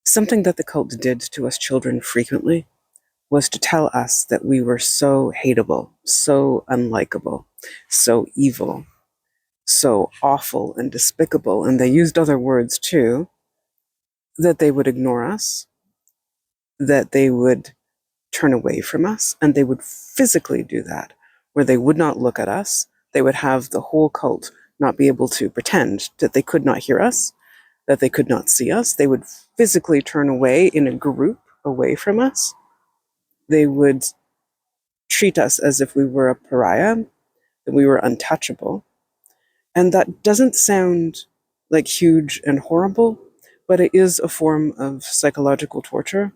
Something that the cult did to us children frequently was to tell us that we were so hateable, so unlikable, so evil, so awful and despicable, and they used other words too, that they would ignore us, that they would turn away from us, and they would physically do that, where they would not look at us. They would have the whole cult not be able to pretend that they could not hear us, that they could not see us. They would physically turn away in a group away from us. They would treat us as if we were a pariah, that we were untouchable. And that doesn't sound like huge and horrible, but it is a form of psychological torture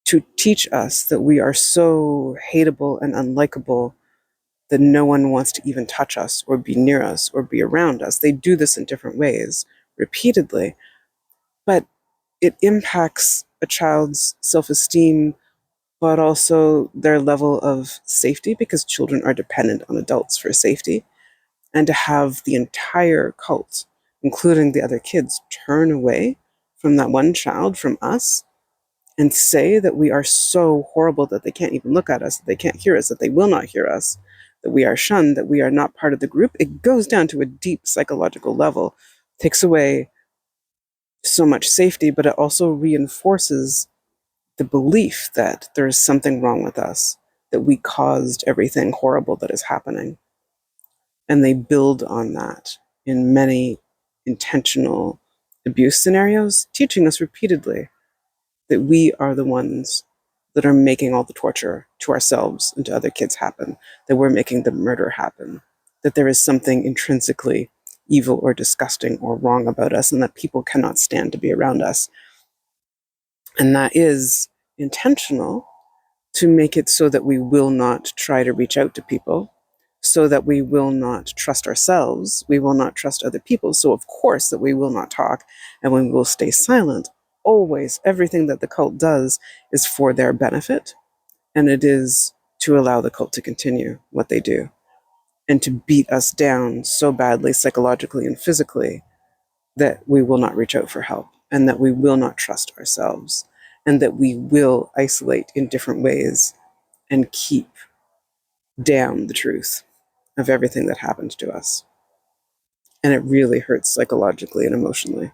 to teach us that we are so hateable and unlikable that no one wants to even touch us or be near us or be around us. They do this in different ways, repeatedly, but it impacts a child's self-esteem, but also their level of safety, because children are dependent on adults for safety. And to have the entire cult, including the other kids, turn away from that one child, from us, and say that we are so horrible that they can't even look at us, that they can't hear us, that they will not hear us, that we are shunned, that we are not part of the group, it goes down to a deep psychological level, takes away so much safety, but it also reinforces the belief that there is something wrong with us, that we caused everything horrible that is happening. And they build on that in many intentional abuse scenarios, teaching us repeatedly that we are the ones that are making all the torture to ourselves and to other kids happen, that we're making the murder happen, that there is something intrinsically evil or disgusting or wrong about us, and that people cannot stand to be around us. And that is intentional to make it so that we will not try to reach out to people, so that we will not trust ourselves, we will not trust other people. So of course that we will not talk and we will stay silent. Always, everything that the cult does is for their benefit, and it is to allow the cult to continue what they do and to beat us down so badly psychologically and physically that we will not reach out for help, and that we will not trust ourselves, and that we will isolate in different ways and keep down the truth of everything that happened to us. And it really hurts psychologically and emotionally.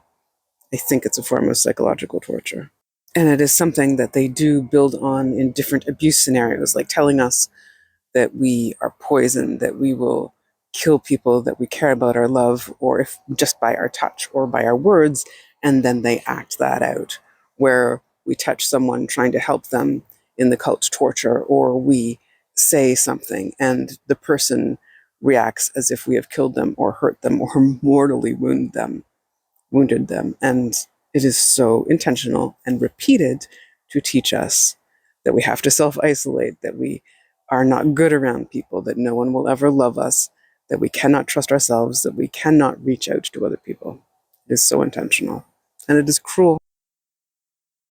I think it's a form of psychological torture. And it is something that they do build on in different abuse scenarios, like telling us that we are poison, that we will kill people that we care about or love, or if just by our touch or by our words, and then they act that out, where we touch someone trying to help them in the cult torture, or we say something and the person reacts as if we have killed them or hurt them or mortally wounded them. And it is so intentional and repeated to teach us that we have to self-isolate, that we are not good around people, that no one will ever love us, that we cannot trust ourselves, that we cannot reach out to other people. It is so intentional, and it is cruel.